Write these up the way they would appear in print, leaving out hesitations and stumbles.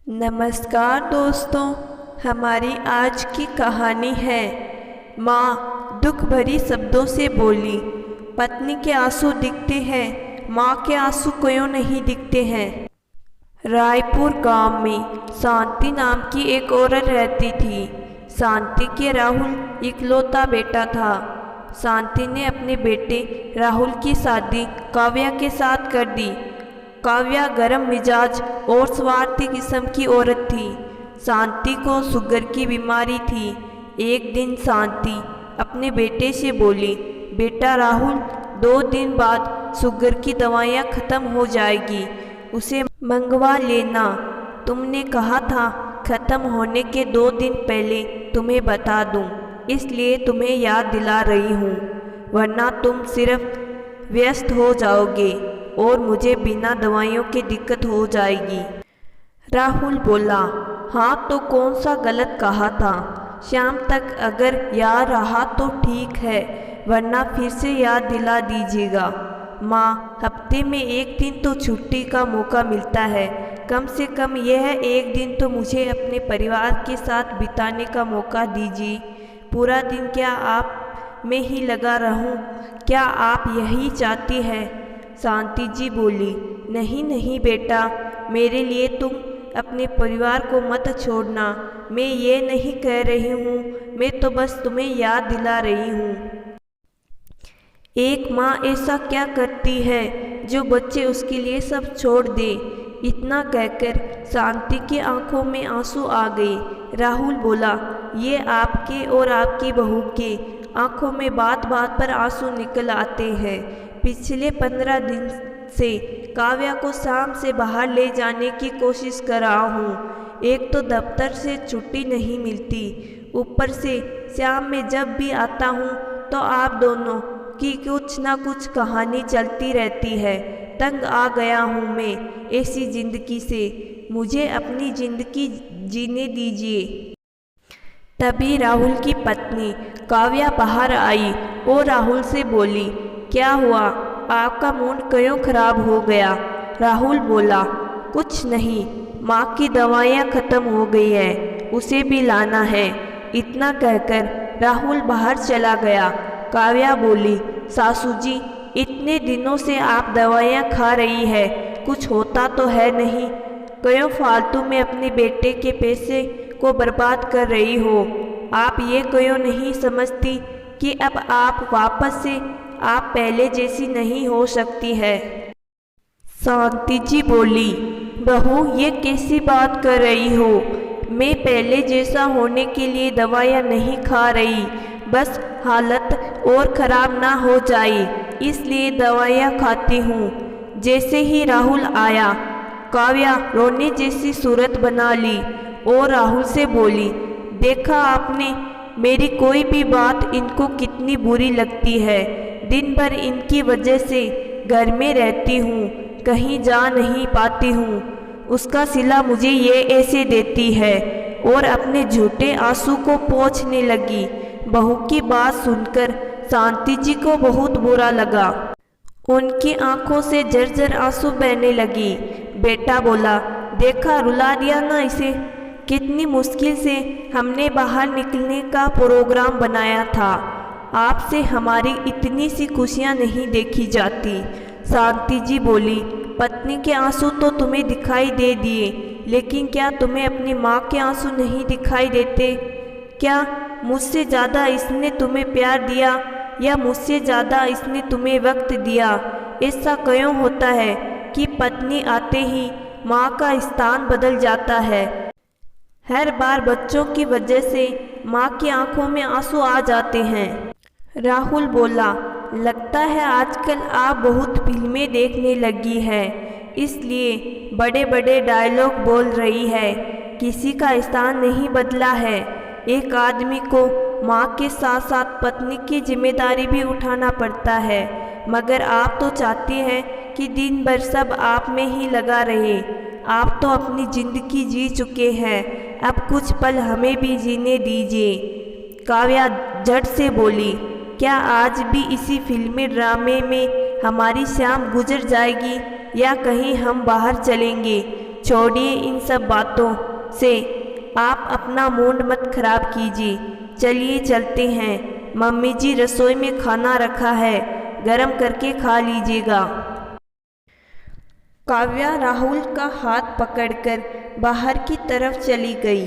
नमस्कार दोस्तों, हमारी आज की कहानी है। माँ दुख भरी शब्दों से बोली। पत्नी के आंसू दिखते हैं, माँ के आंसू क्यों नहीं दिखते हैं। रायपुर गांव में शांति नाम की एक औरत रहती थी। शांति के राहुल इकलौता बेटा था। शांति ने अपने बेटे राहुल की शादी काव्या के साथ कर दी। काव्या गरम मिजाज और स्वार्थी किस्म की औरत थी। शांति को शुगर की बीमारी थी। एक दिन शांति अपने बेटे से बोली, बेटा राहुल, 2 दिन बाद शुगर की दवाइयाँ ख़त्म हो जाएगी, उसे मंगवा लेना। तुमने कहा था ख़त्म होने के 2 दिन पहले तुम्हें बता दूं, इसलिए तुम्हें याद दिला रही हूँ, वरना तुम सिर्फ व्यस्त हो जाओगे और मुझे बिना दवाइयों की दिक्कत हो जाएगी। राहुल बोला, हाँ तो कौन सा गलत कहा था। शाम तक अगर याद रहा तो ठीक है, वरना फिर से याद दिला दीजिएगा। माँ, हफ्ते में 1 दिन तो छुट्टी का मौका मिलता है, कम से कम यह 1 दिन तो मुझे अपने परिवार के साथ बिताने का मौका दीजिए। पूरा दिन क्या आप में ही लगा रहूं? क्या आप यही चाहती है? शांति जी बोली, नहीं नहीं बेटा, मेरे लिए तुम अपने परिवार को मत छोड़ना। मैं ये नहीं कह रही हूँ, मैं तो बस तुम्हें याद दिला रही हूँ। एक माँ ऐसा क्या करती है जो बच्चे उसके लिए सब छोड़ दे। इतना कहकर शांति की आंखों में आंसू आ गए। राहुल बोला, ये आपके और आपकी बहू के आंखों में बात बात पर आंसू निकल आते हैं। पिछले 15 दिन से काव्या को शाम से बाहर ले जाने की कोशिश कर रहा हूँ। एक तो दफ्तर से छुट्टी नहीं मिलती, ऊपर से शाम में जब भी आता हूँ तो आप दोनों की कुछ ना कुछ कहानी चलती रहती है। तंग आ गया हूँ मैं ऐसी ज़िंदगी से, मुझे अपनी ज़िंदगी जीने दीजिए। तभी राहुल की पत्नी काव्या बाहर आई और राहुल से बोली, क्या हुआ, आपका मूड क्यों खराब हो गया। राहुल बोला, कुछ नहीं, माँ की दवाइयाँ ख़त्म हो गई है, उसे भी लाना है। इतना कहकर राहुल बाहर चला गया। काव्या बोली, सासू जी, इतने दिनों से आप दवाइयाँ खा रही है, कुछ होता तो है नहीं, क्यों फालतू में अपने बेटे के पैसे को बर्बाद कर रही हो। आप ये क्यों नहीं समझती कि अब आप वापस से आप पहले जैसी नहीं हो सकती है। शांति जी बोली, बहू ये कैसी बात कर रही हो। मैं पहले जैसा होने के लिए दवाइयाँ नहीं खा रही, बस हालत और ख़राब ना हो जाए इसलिए दवाइयाँ खाती हूँ। जैसे ही राहुल आया, काव्या रोने जैसी सूरत बना ली और राहुल से बोली, देखा आपने, मेरी कोई भी बात इनको कितनी बुरी लगती है। दिन भर इनकी वजह से घर में रहती हूँ, कहीं जा नहीं पाती हूँ। उसका सिला मुझे ये ऐसे देती है और अपने झूठे आंसू को पोंछने लगी। बहू की बात सुनकर शांति जी को बहुत बुरा लगा। उनकी आंखों से झरझर आंसू बहने लगी। बेटा बोला, देखा रुला दिया ना इसे, कितनी मुश्किल से हमने बाहर निकलने का प्रोग्राम बनाया था। आपसे हमारी इतनी सी खुशियाँ नहीं देखी जाती। शांति जी बोली, पत्नी के आंसू तो तुम्हें दिखाई दे दिए, लेकिन क्या तुम्हें अपनी माँ के आंसू नहीं दिखाई देते। क्या मुझसे ज़्यादा इसने तुम्हें प्यार दिया या मुझसे ज़्यादा इसने तुम्हें वक्त दिया। ऐसा क्यों होता है कि पत्नी आते ही माँ का स्थान बदल जाता है। हर बार बच्चों की वजह से माँ की आंखों में आंसू आ जाते हैं। राहुल बोला, लगता है आजकल आप बहुत फिल्में देखने लगी है, इसलिए बड़े बड़े डायलॉग बोल रही है। किसी का स्थान नहीं बदला है। एक आदमी को माँ के साथ साथ पत्नी की जिम्मेदारी भी उठाना पड़ता है, मगर आप तो चाहती हैं कि दिन भर सब आप में ही लगा रहे। आप तो अपनी ज़िंदगी जी चुके हैं, अब कुछ पल हमें भी जीने दीजिए। काव्या झट से बोली, क्या आज भी इसी फिल्मी ड्रामे में हमारी शाम गुजर जाएगी या कहीं हम बाहर चलेंगे। छोड़िए इन सब बातों से, आप अपना मूड मत खराब कीजिए। चलिए चलते हैं, मम्मी जी रसोई में खाना रखा है, गरम करके खा लीजिएगा। काव्या राहुल का हाथ पकड़कर बाहर की तरफ चली गई।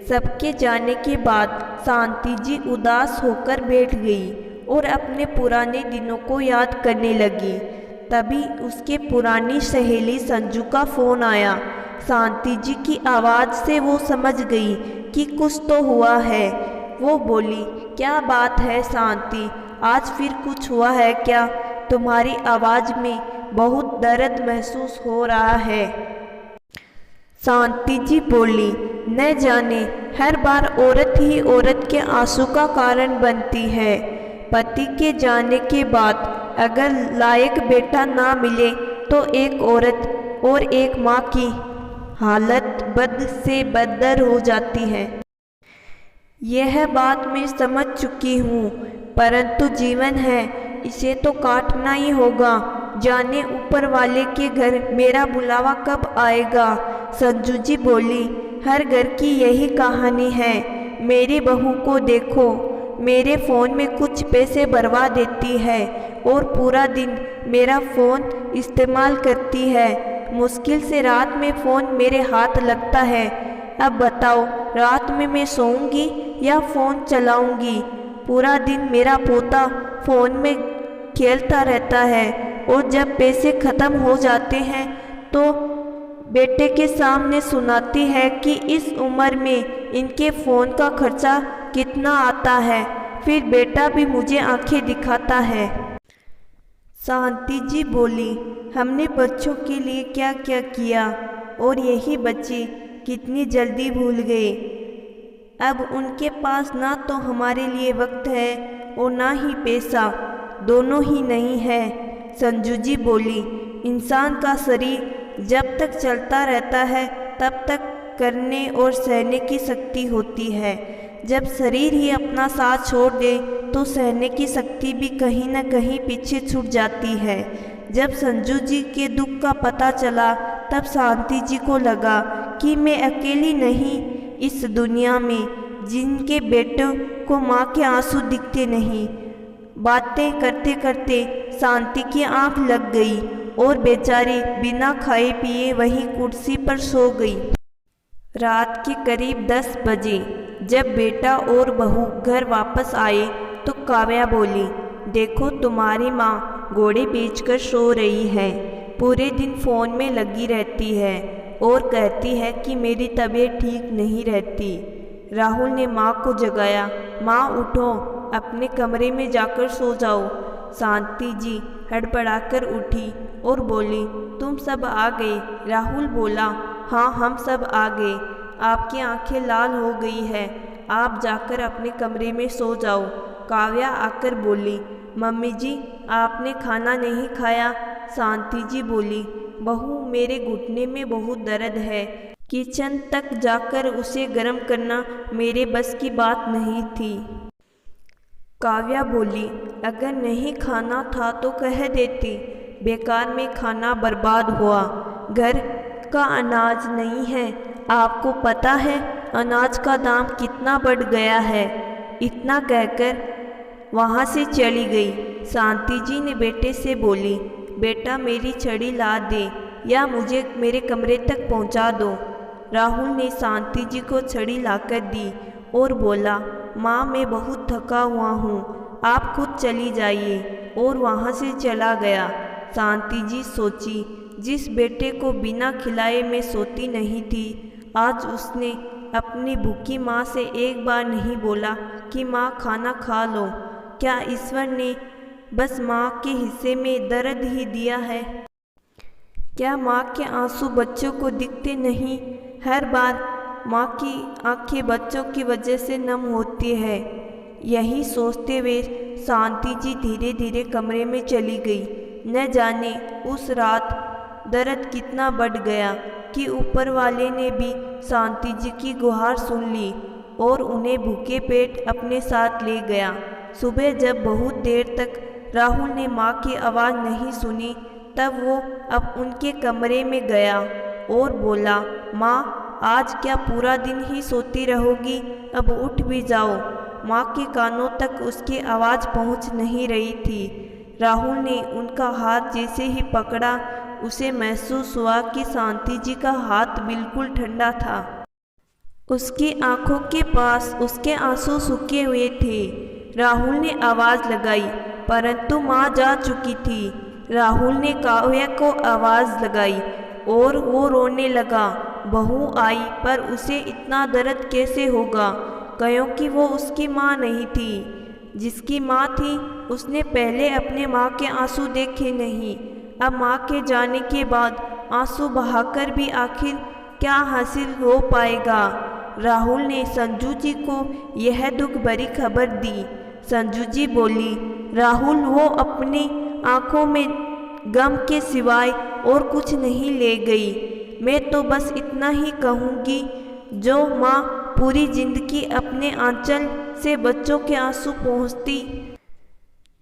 सबके जाने के बाद शांति जी उदास होकर बैठ गई और अपने पुराने दिनों को याद करने लगी। तभी उसके पुरानी सहेली संजू का फ़ोन आया। शांति जी की आवाज़ से वो समझ गई कि कुछ तो हुआ है। वो बोली, क्या बात है शांति, आज फिर कुछ हुआ है क्या? तुम्हारी आवाज़ में बहुत दर्द महसूस हो रहा है। शांति जी बोली, न जाने हर बार औरत ही औरत के आंसू का कारण बनती है। पति के जाने के बाद अगर लायक बेटा ना मिले तो एक औरत और एक माँ की हालत बद से बदतर हो जाती है। यह बात मैं समझ चुकी हूँ, परंतु जीवन है, इसे तो काटना ही होगा। जाने ऊपर वाले के घर मेरा बुलावा कब आएगा। संजू जी बोली, हर घर की यही कहानी है। मेरी बहू को देखो, मेरे फ़ोन में कुछ पैसे भरवा देती है और पूरा दिन मेरा फ़ोन इस्तेमाल करती है। मुश्किल से रात में फ़ोन मेरे हाथ लगता है। अब बताओ, रात में मैं सोऊंगी या फ़ोन चलाऊंगी? पूरा दिन मेरा पोता फ़ोन में खेलता रहता है और जब पैसे ख़त्म हो जाते हैं तो बेटे के सामने सुनाती है कि इस उम्र में इनके फ़ोन का खर्चा कितना आता है। फिर बेटा भी मुझे आंखें दिखाता है। शांति जी बोली, हमने बच्चों के लिए क्या क्या किया और यही बच्चे कितनी जल्दी भूल गए। अब उनके पास ना तो हमारे लिए वक्त है और ना ही पैसा, दोनों ही नहीं है। संजू जी बोली, इंसान का शरीर जब तक चलता रहता है तब तक करने और सहने की शक्ति होती है। जब शरीर ही अपना साथ छोड़ दे तो सहने की शक्ति भी कहीं न कहीं पीछे छूट जाती है। जब संजू जी के दुख का पता चला तब शांति जी को लगा कि मैं अकेली नहीं इस दुनिया में जिनके बेटों को माँ के आंसू दिखते नहीं। बातें करते करते शांति की आंख लग गई और बेचारी बिना खाए पिए वहीं कुर्सी पर सो गई। रात के करीब 10 बजे जब बेटा और बहू घर वापस आए तो काव्या बोली, देखो तुम्हारी माँ घोड़े बेचकर सो रही है, पूरे दिन फ़ोन में लगी रहती है और कहती है कि मेरी तबीयत ठीक नहीं रहती। राहुल ने माँ को जगाया, माँ उठो, अपने कमरे में जाकर सो जाओ। शांति जी हड़बड़ाकर उठी और बोली, तुम सब आ गए? राहुल बोला, हाँ हम सब आ गए, आपकी आंखें लाल हो गई है, आप जाकर अपने कमरे में सो जाओ। काव्या आकर बोली, मम्मी जी आपने खाना नहीं खाया? शांति जी बोली, बहू मेरे घुटने में बहुत दर्द है, किचन तक जाकर उसे गर्म करना मेरे बस की बात नहीं थी। काव्या बोली, अगर नहीं खाना था तो कह देती, बेकार में खाना बर्बाद हुआ, घर का अनाज नहीं है, आपको पता है अनाज का दाम कितना बढ़ गया है। इतना कहकर वहाँ से चली गई। शांति जी ने बेटे से बोली, बेटा मेरी छड़ी ला दे या मुझे मेरे कमरे तक पहुँचा दो। राहुल ने शांति जी को छड़ी लाकर दी और बोला, माँ मैं बहुत थका हुआ हूँ, आप खुद चली जाइए, और वहाँ से चला गया। शांति जी सोची, जिस बेटे को बिना खिलाए मैं सोती नहीं थी, आज उसने अपनी भूखी माँ से एक बार नहीं बोला कि माँ खाना खा लो। क्या ईश्वर ने बस माँ के हिस्से में दर्द ही दिया है? क्या माँ के आंसू बच्चों को दिखते नहीं? हर बार माँ की आंखें बच्चों की वजह से नम होती है। यही सोचते हुए शांति जी धीरे धीरे कमरे में चली गई। न जाने उस रात दर्द कितना बढ़ गया कि ऊपर वाले ने भी शांति जी की गुहार सुन ली और उन्हें भूखे पेट अपने साथ ले गया। सुबह जब बहुत देर तक राहुल ने माँ की आवाज़ नहीं सुनी, तब वो अब उनके कमरे में गया और बोला, माँ आज क्या पूरा दिन ही सोती रहोगी, अब उठ भी जाओ। माँ के कानों तक उसकी आवाज़ पहुँच नहीं रही थी। राहुल ने उनका हाथ जैसे ही पकड़ा, उसे महसूस हुआ कि शांति जी का हाथ बिल्कुल ठंडा था। उसकी आंखों के पास उसके आंसू सूखे हुए थे। राहुल ने आवाज़ लगाई, परंतु माँ जा चुकी थी। राहुल ने काव्या को आवाज़ लगाई और वो रोने लगा। बहू आई, पर उसे इतना दर्द कैसे होगा, क्योंकि वो उसकी माँ नहीं थी। जिसकी माँ थी, उसने पहले अपने माँ के आंसू देखे नहीं। अब माँ के जाने के बाद आंसू बहाकर भी आखिर क्या हासिल हो पाएगा। राहुल ने संजू जी को यह दुख भरी खबर दी। संजू जी बोली, राहुल वो अपनी आंखों में गम के सिवाय और कुछ नहीं ले गई। मैं तो बस इतना ही कहूँगी, जो माँ पूरी जिंदगी अपने आंचल से बच्चों के आंसू पहुँचती,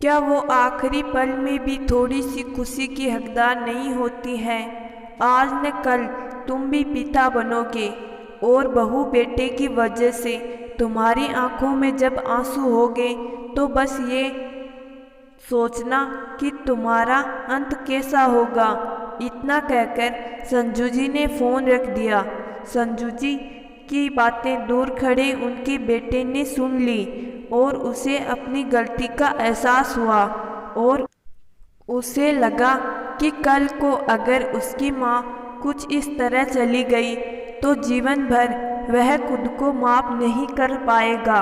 क्या वो आखिरी पल में भी थोड़ी सी खुशी की हकदार नहीं होती है। आज न कल तुम भी पिता बनोगे और बहू बेटे की वजह से तुम्हारी आंखों में जब आंसू होंगे तो बस ये सोचना कि तुम्हारा अंत कैसा होगा। इतना कहकर संजू जी ने फ़ोन रख दिया। संजू जी की बातें दूर खड़े उनके बेटे ने सुन ली और उसे अपनी गलती का एहसास हुआ और उसे लगा कि कल को अगर उसकी माँ कुछ इस तरह चली गई तो जीवन भर वह खुद को माफ़ नहीं कर पाएगा।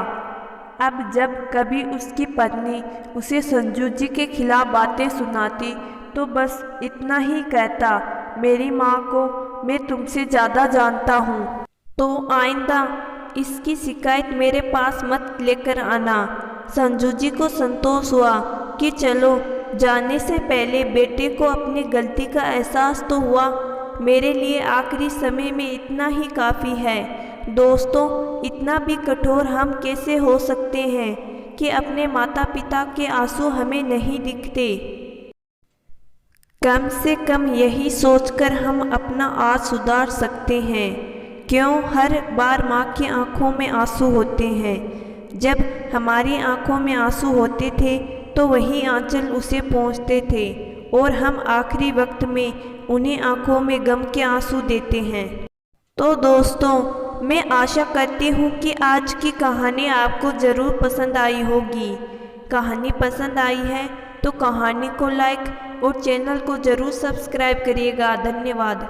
अब जब कभी उसकी पत्नी उसे संजू जी के खिलाफ बातें सुनाती तो बस इतना ही कहता, मेरी माँ को मैं तुमसे ज़्यादा जानता हूँ, तो आइंदा इसकी शिकायत मेरे पास मत लेकर आना। संजू जी को संतोष हुआ कि चलो जाने से पहले बेटे को अपनी गलती का एहसास तो हुआ। मेरे लिए आखिरी समय में इतना ही काफ़ी है। दोस्तों, इतना भी कठोर हम कैसे हो सकते हैं कि अपने माता पिता के आंसू हमें नहीं दिखते। कम से कम यही सोचकर हम अपना आज सुधार सकते हैं। क्यों हर बार माँ की आंखों में आंसू होते हैं। जब हमारी आंखों में आंसू होते थे तो वही आंचल उसे पहुँचते थे और हम आखिरी वक्त में उन्हें आंखों में गम के आंसू देते हैं। तो दोस्तों, मैं आशा करती हूँ कि आज की कहानी आपको ज़रूर पसंद आई होगी। कहानी पसंद आई है तो कहानी को लाइक और चैनल को ज़रूर सब्सक्राइब करिएगा। धन्यवाद।